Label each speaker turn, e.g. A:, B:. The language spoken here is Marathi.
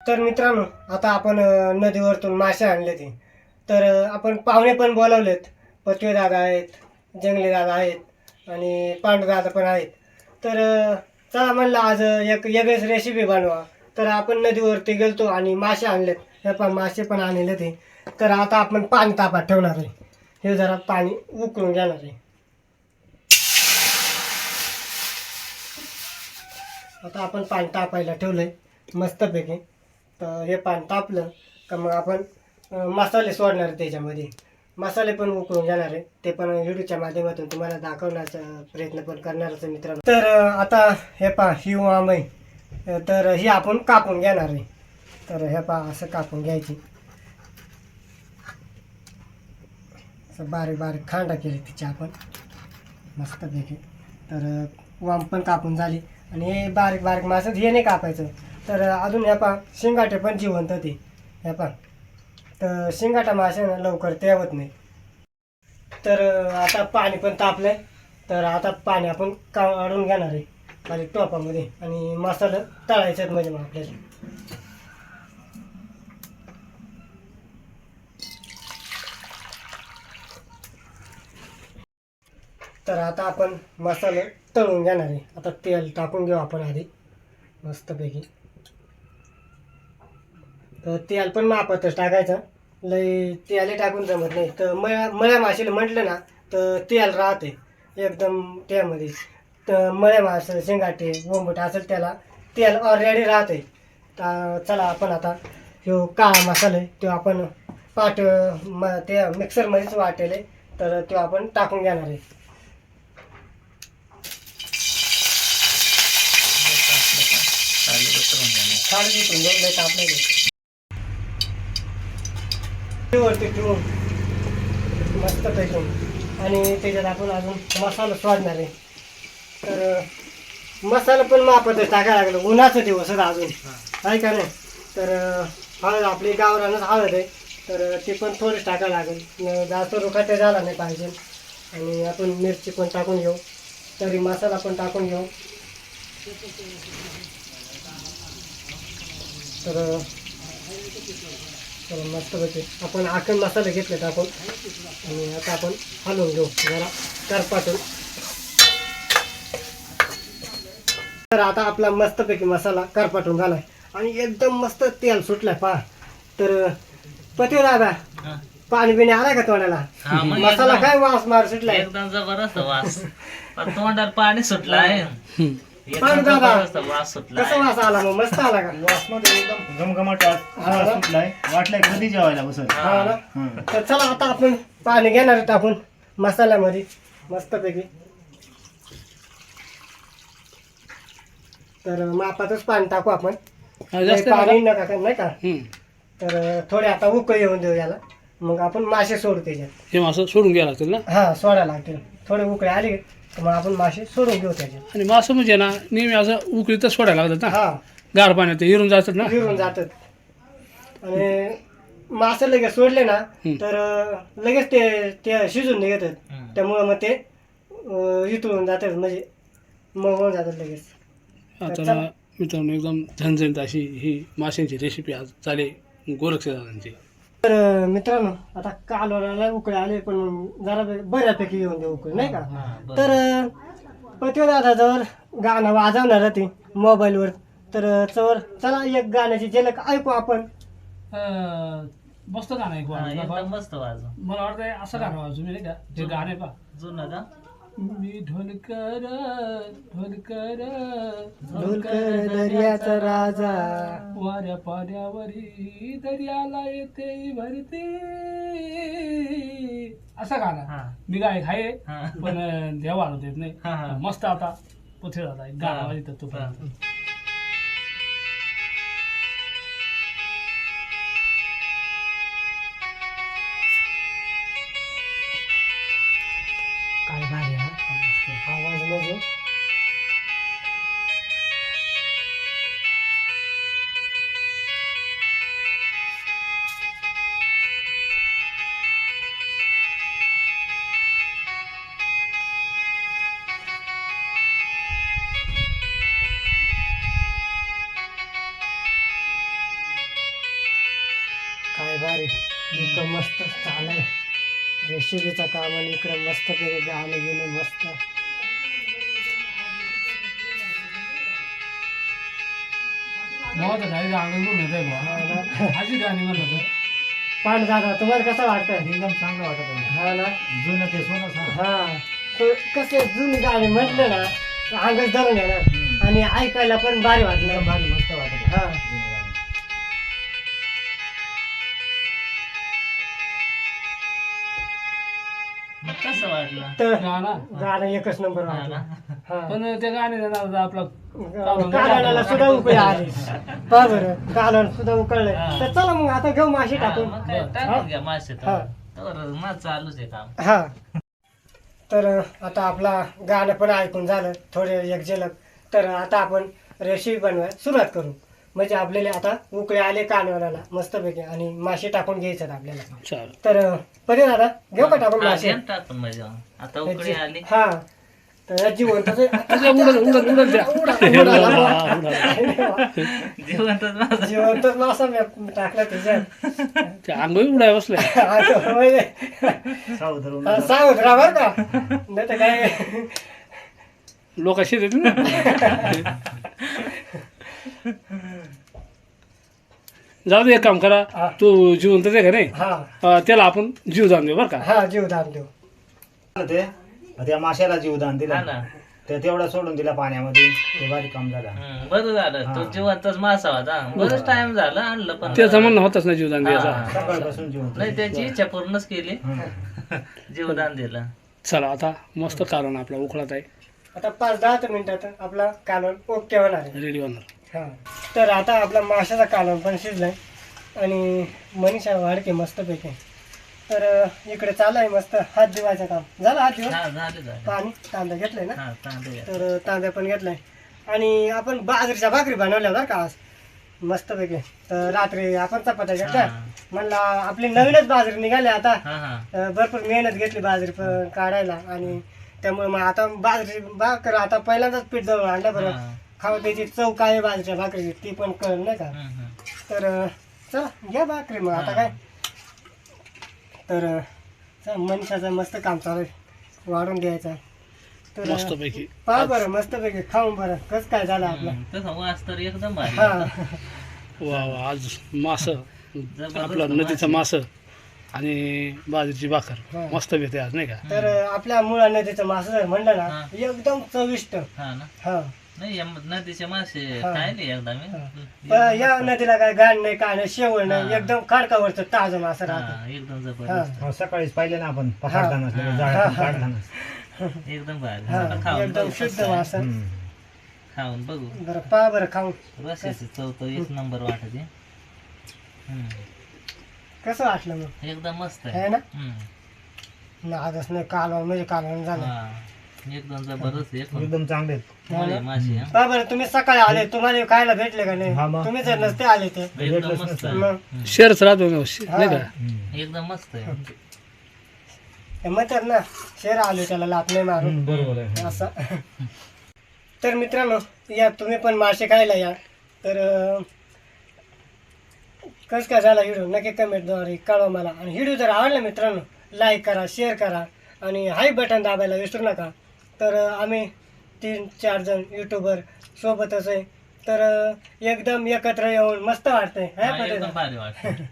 A: तर मित्रांनो, आता आपण नदीवरतून मासे आणले ते. तर आपण पाहुणे पण बोलावलेत. पृथ्वी दादा आहेत, जंगली दादा आहेत आणि पांडू दादा पण आहेत. तर चला म्हणलं आज एक वेगळीच रेसिपी बनवा. तर आपण नदीवरती गेलतो आणि मासे आणलेत. हे पण मासे पण आणले ते. तर आता आपण पाणी तापात ठेवणार आहे. हे जरा पाणी उकळून घेणार आहे. आता आपण पाणी तापायला ठेवलंय मस्तपैकी. तर हे पाणी तापलं का मग आपण मसाले सोडणार आहे त्याच्यामध्ये. मसाले पण उकळून घेणार आहे. ते पण व्हिडिओच्या माध्यमातून तुम्हाला दाखवण्याचा प्रयत्न पण करणारच आहे मित्रांनो. तर आता हे पहा ही आंबे. तर ही आपण कापून घेणार आहे. तर हे पहा असं कापून घ्यायची. असं बारीक बारीक खांडा केली तिची आपण मस्तपैकी. तर वाम पण कापून झाली आणि हे बारीक बारीक मासे हे नाही कापायचं. तर अजून ह्या पहा शिंगाटे पण जिवंत ते ह्या पहा. तर शिंगाटा मासे ना लवकर तेवत नाही. तर आता पाणी पण तापलंय. तर आता पाणी आपण काढून घेणार आहे खाली टोपामध्ये आणि मसाला तळायचं म्हणजे मग आपल्याला. तर आता आपण मसाला तळून घेणार आहे. आता तेल टाकून घेऊ आपण आधी मस्तपैकी. तर तेल पण मापातच टाकायचं. लई तेल टाकून जमत नाही. तर मळ्या माशीला म्हटलं ना तर तेल राहते एकदम त्यामध्ये. तर मळ्या मासे शेंगाटे बोंबट असेल त्याला तेल ऑलरेडी राहते. तर चला आपण आता ह्यो काळा मसाला आहे तो आपण ते मिक्सरमध्येच वाटेल. तर तो आपण टाकून घेणार आहे. साडी उतरून घेऊन लई तापलं वरती ठेवून मस्तपैकी. आणि त्याच्यात आपण अजून मसाला सोडणार आहे. तर मसाला पण मापतच टाकायला लागलं. उन्हाचं दिवस आहे अजून आहे का नाही. तर हळद आपली गावरानच हळद आहे. तर ती पण थोडीच टाकायला लागेल. जास्त रुखाटे झाला नाही पाहिजे. आणि आपण मिरची पण टाकून घेऊ. तरी मसाला पण टाकून घेऊ. तर चला मस्तपैकी आपण आखण मसाले घेतले टाकून आणि आता आपण हलवून घेऊ जरा करपाटून. तर आता आपला मस्तपैकी मसाला करपाटून झालाय आणि एकदम मस्त तेल सुटलाय पहा. तर पती दादा पाणी बिणी आलाय का तोंडाला. मसाला काय वास मार सुटलाय
B: एकदम जबरदस्त वास. तोंडाला पाणी सुटलं आहे.
A: पाणी दादा
B: वास सुटला
A: कसा वास आला मग मस्त आला का.
C: वास मध्ये एकदम घमघमाट सुटलाय. वाटलंय कधी जेवायला बसल.
A: हा ना. तर चला आता आपण पाणी घेणार आहे टाकून मसाल्यामध्ये मस्तपैकी. तर मापातच पाणी टाकू आपण. पाणी नका नाही का. तर थोडे आता उकळी येऊन देऊ याला. मग आपण मासे सोडू त्याच्यात.
D: हे मासे सोडून घ्यायला लागतील ना.
A: हा सोडायला लागतील. थोडे उकळे आले तर मग आपण मासे सोडून घेऊ त्याच्यात.
D: आणि मासे म्हणजे ना नेहमी असं उकळीतच सोडायला लागतात ना.
A: हा
D: गार पाण्यात ते हिरून जातात ना.
A: विरून जातात. आणि मासे लगेच सोडले ना तर लगेच ते शिजून निघतात. त्यामुळं मग ते इतळून जातात म्हणजे मग होऊन जातात लगेच.
D: आता ना मित्रांनो एकदम झणझणीत अशी ही माशांची रेसिपी आज झाली गोरक्ष दादांची.
A: तर मित्रांनो आता कालवणाला उकळे आले पण जरा बऱ्यापैकी येऊन देऊ उकळे नाही का. तर पती दादाजवळ गाणं वाजवणार ती मोबाईलवर. तर चला एक गाण्याची झलक ऐकू आपण.
D: मस्त गाणं आहे.
B: एकदम मस्त वाज.
D: मला वाटतं असं गाणं वाजू मी नाही का. हे गाणे पा
B: जुनं का.
D: मी ढोलकर ढोलकर
A: ढोलकर दर्याचा राजा
D: वाऱ्या पाण्यावरी दर्याला येते भरती. असं गाणं
B: हा.
D: मी गायक आहे
B: हा.
D: पण देवा वाजवत येत नाही.
B: हा, हा.
D: मस्त आता पुथे जाता गाणं वाजत तो.
A: काय भारी हा आवाज म्हणजे. इकडं मस्त चालय रेसिपीचं काम आणि इकडे मस्त पैकी गाणं गेले मस्त.
D: अशी गाणी म्हणलं तर
A: पण दादा तुम्हाला कसं वाटतंय?
C: एकदम चांगलं वाटत आहे.
A: हा ना.
C: जुनं ते सोनंच हा.
A: हा तो कसं जुनी गाणी म्हटलं ना अंगच धरून येणार आणि ऐकायला पण भारी वाटणार.
C: एकदम भारी मस्त वाटत आहे.
A: हा
C: जुनं गाणं.
B: मग कसं वाटलं?
A: तर
D: गाणं
A: गाणं एकच नंबर
B: हा
A: वाटलं.
B: ना?
A: हा
D: पण ते गाणे आपलं
A: कालवणाला सुद्धा उकळी आली. पहा बरं कालवण सुद्धा उकळलंय. तर चला मग आता घेऊ माशी
B: हा,
A: टाकून.
B: मग काय टाकून घ्या मासे
A: हा.
B: तर माझं चालूच आहे काम.
A: हा तर आता आपला गाणं पण ऐकून झालं थोडे एक झलक. तर आता आपण रेसिपी बनवायला सुरुवात करू. म्हणजे आपल्याला आता उकळे आले कालवणाला मस्तपैकी आणि मासे टाकून घ्यायचं आपल्याला.
D: चालेल.
A: तर पहिले दादा घेऊ का टाकून
B: हा,
A: मासे?
B: घ्या टाकून म्हणजे आता उकळी आली.
A: हा तर जिवंतच
B: जिवंतच माझं.
A: जिवंतच मासा मी टाकला त्याच्यात.
D: ते अंगही उडाय बसले.
C: सावध राहून.
A: सांगत राहा बरं का नाही तर काय.
D: लोक अशी देतील ना. जाऊ दे एक काम करा.
A: हा.
D: तू जिवंत आहे का नाही
A: हा
D: त्याला आपण जीव जाऊन देऊ बरं का.
A: हा जीव दान देऊ.
C: ते त्या माशाला जीवदान
B: हा
C: दिलं
B: ना.
C: ते तेवढा सोडून दिला पाण्यामध्ये ते भारी काम झालं.
B: बरं झालं तो जिवंतच मासा होता. बरंच टाइम झाला आणलं पण
D: त्याचं म्हणणं होतच नाही जीवदान द्यायचा.
B: हा.
C: सकाळपासून जिवंत.
B: नाही त्याची इच्छा पूर्णच केली. जीवदान दिलं.
D: चला आता मस्त कालवण आपला उकळत आहे.
A: आता 5-10 मिनिटात आपला कालवण ओके होणार आहे.
D: रेडी होणार.
A: हा तर आता आपला माशाचा कालवण पण शिजलाय आणि मनीषा वाढके मस्तपैकी. तर इकडे चालू आहे मस्त हात धुवायचं काम. झालं हात धुवून?
B: हा झालं झालं.
A: पाणी तांदूळ घेतलंय ना.
B: हा तांदूळ घ्या.
A: तर तांदूळ पण घेतलाय आणि आपण बाजरीच्या भाकरी बनवल्या बरं का आज मस्तपैकी. तर रात्री आपण चपात्या घेतल्या.
B: हा.
A: म्हणला आपली नवीनच बाजरी निघाली आता.
B: हा हा
A: भरपूर मेहनत घेतली बाजरी काढायला आणि त्यामुळे मग आता बाजरी भाकर आता पहिल्यांदाच पीठ जवळ आणलं बरं.
B: हा.
A: खाऊ त्याची चव काय आहे बाजरीच्या भाकरीची ती पण कळलं नाही का. तर चला घ्या भाकरी मग आता काय. तर चला मनीषाचं मस्त काम चालू आहे वाढून द्यायचं. तर
D: मस्तपैकी.
A: पहा बरं मस्तपैकी खाऊन बरं कसं काय झालं आपलं.
B: तसं वास तर एकदम भारी.
A: हा
D: वा वा आज मास
B: जबरदस्त
D: आपलं नदीचं मास आणि बाजरीची भाकर
A: हा.
D: मस्त भेटते आज नाही का.
A: तर आपल्या मुळा नदीचं मासं जर म्हणलं ना
B: हा.
A: एकदम चविष्ट.
B: हा ना.
A: हा
B: नाही या नदीचे मासे
A: हा.
B: खायले एकदा मी.
A: पण या नदीला काय घाण नाही काय नाही शेवळ नाही
B: हा.
A: एकदम खाडकावरचं ताजं मासं राहतं.
B: हा, एकदम जबरदस्त.
C: हो, सकाळीच पाहिले ना आपण पकडताना जाळ्यातून काढताना.
B: एकदम भारी.
A: हा
B: आता खाऊन
A: एकदम
B: बघू
A: शुद्ध
B: कसं आहे.
A: मासं.
C: हम्म.
B: खाऊन बघू.
A: बरं पहा बरं खाऊन
B: रस्याची चव तर एक नंबर वाटते.
A: कसं वाटलं मग
B: एकदम मस्त
A: आहे
B: आहे.
A: ना. नादच नाही कालवण म्हणजे कालवण झालं.
B: हा. एकदम जबरदस्त आहे.
C: एकदम चांगले आहेत.
B: मोळे मासे हा.
A: पहा बरं तुम्ही सकाळी आले तुम्हाला खायला भेटले का
C: हा
A: नाही.
C: मग.
A: तुम्ही जर नसते आले ते
B: एकदम मस्त आहे.
A: मग
D: शेरच राहतो ना, नाही का.
C: हम्म.
B: एकदम मस्त आहे.
A: हे म्हणतात ना शेर आले त्याला लात नाही मारून
C: हम्म, बरोबर आहे.
A: असं. तर मित्रांनो या तुम्ही पण मासे खायला या. तर कसं काय झाला व्हिडिओ नक्की कमेंटद्वारे कळवा मला. आणि व्हिडिओ जर आवडला मित्रांनो लाईक करा शेअर करा आणि हाय बटन दाबायला विसरू नका. तर आम्ही 3-4 जण यूट्यूबर सोबतच आहे. तर एकदम एकत्र येऊन मस्त वाटतंय
B: हा,
A: हाय
B: एकदम
A: पटेल.
B: भारी वाटतं.